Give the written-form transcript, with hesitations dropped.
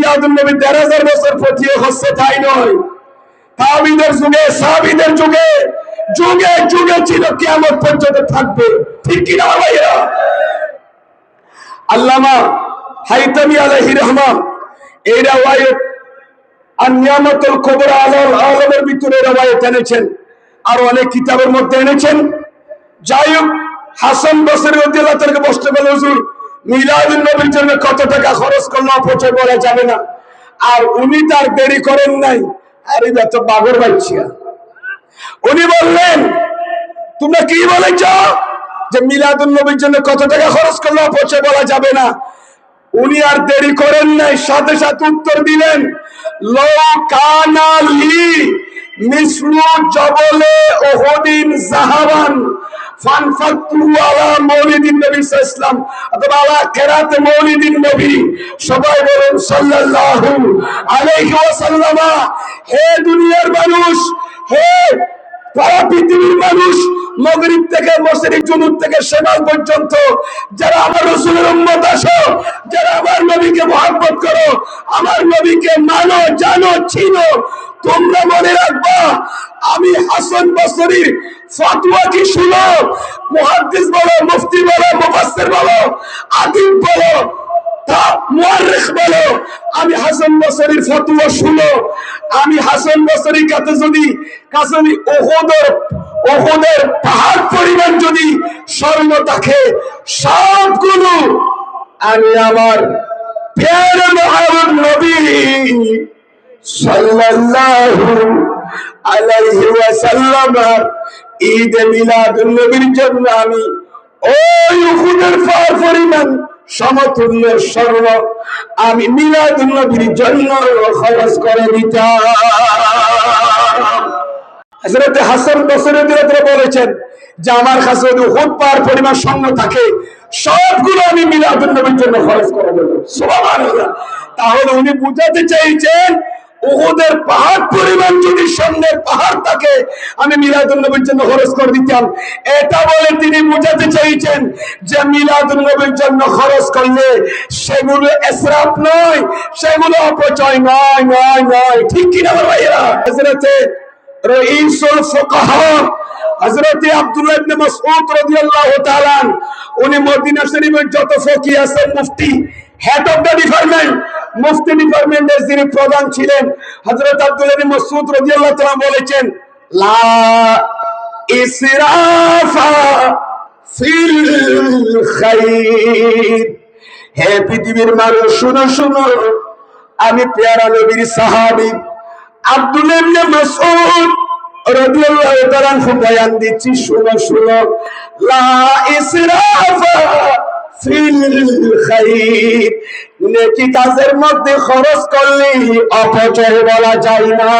মিলাদুন নবী ১৩,০০০ বছর পতিয়ে হচ্ছে তাই নয়, তাবিদের যুগে সাহাবীদের যুগে যুগে যুগে ছিল, কিয়ামত পর্যন্ত থাকবে। ঠিক কি না ভাইরা? আল্লামা হাইতামি আলাইহি রহমান এই riwayat আন-নিয়ামাতুল কুবরা আল-আলমের ভিতরে riwayat এনেছেন, আর অনেক কিতাবের মধ্যে এনেছেন। যাই হোক, হাসান বসরি রাদিয়াল্লাহু তাআলা প্রশ্ন করলেন, হুজুর মিলাদুন নবীর জন্য কত টাকা খরচ করলে অপচয় করা যাবে না? আর উনি তার দেরি করেন নাই। আরে এটা তো বাগর বাচ্চা। উনি বললেন, তোমরা কি বলেছ যে মিলাদুন নবীর জন্য কত টাকা খরচ করলে অপচয় বলা যাবে না? উনি আর দেরি করেন নাই, সাথে সাথে উত্তর দিলেন, লাউ কানা লি মিসলু জবলে উহুদিন যাহাবান ফানফাতু আলা মাউলিদিন নবী সাল্লাল্লাহু আলাইহি ওয়াসাল্লাম, অথবা আলা কিরাতে মাউলিদিন নবী। সবাই বলেন সাল্লাল্লাহু আলাইহি ওয়াসাল্লাম। হে দুনিয়ার মানুষ, হে সারা পৃথিবীর মানুষ, মাগরিব থেকে মশরিক, জুনুব থেকে শিমাল পর্যন্ত যারা আমার রাসূলের উম্মত আছো, যারা আমার নবীকে মহব্বত করো, আমার নবীকে মানো, জানো, চিনো, তোমরা মনে রাখবা, আমি হাসান বসরির ফতোয়া কি শুনো, মুহাদ্দিস বলো, মুফতি বলো, মুফাসসির বলো, আদিব বলো, মুআররিখ বলো, আমি হাসান বসরির ফতোয়া শুনো। আমি হাসান বসরির কাছে যদি উহুদের পাহাড় পরিমাণ যদি স্বর্ণ থাকে, সবগুলো আমি আমার প্যারে মুহাম্মদ নবী সাল্লাল্লাহু আলাইহি ওয়াসাল্লাম ঈদ মিলাদুন নবীর জন্য আমি ওই উহুদের পাহাড় পরিমাণ সমতুল্য স্বর্ণ আমি মিলাদুন নবীর জন্য খরচ করে দিতাম। হযরত হাসান বসরি রাদিয়াল্লাহু তাআলা বলেছেন যে আমার কাছে যদি উহুদ পাহাড় পরিমাণ স্বর্ণ থাকে, সবগুলো আমি মিলাদুন নবীর জন্য খরচ করে দেব। সুবহানাল্লাহ। তাহলে উনি বুঝাতে চাইছেন, উহুদের পাহাড় পরিমাণ যদি স্বর্ণের পাহাড় থাকে, আমি মিলাদুন নবীর জন্য খরচ করে দিতাম। এটা বলে তিনি বুঝাতে চাইছেন যে মিলাদুন নবীর জন্য খরচ করলে সেগুলো ইসরাফ নয়, সেগুলো অপচয় নয়, নয়, নয়। ঠিক কি না ভাইরা? হযরতে রাইসুল ফুকাহা হযরত আব্দুল্লাহ ইবনে মাসউদ রাদিয়াল্লাহু তাআলা, উনি মদিনা শরীফের যত ফকি আছেন, মুফতি, হেড অফ দ্য ডিপার্টমেন্ট, মুফতি ডিপার্টমেন্টের যিনি প্রধান ছিলেন, হযরত আব্দুল্লাহ ইবনে মাসউদ রাদিয়াল্লাহু তাআলা বলেছেন, লা ইসরাফা ফিল খাইর। হে পৃথিবীর মানুষ, শুনো শুনো, আমি প্যারা নবীর সাহাবী আব্দুল্লাহ ইবনে মাসউদ রাদিয়াল্লাহু তাআলা বয়ান দিচ্ছি, শুনো শুনো, লা ইসরাফা ফিল খাইর, নেকি কাজের মধ্যে খরচ করলে অপচয় বলা যায় না।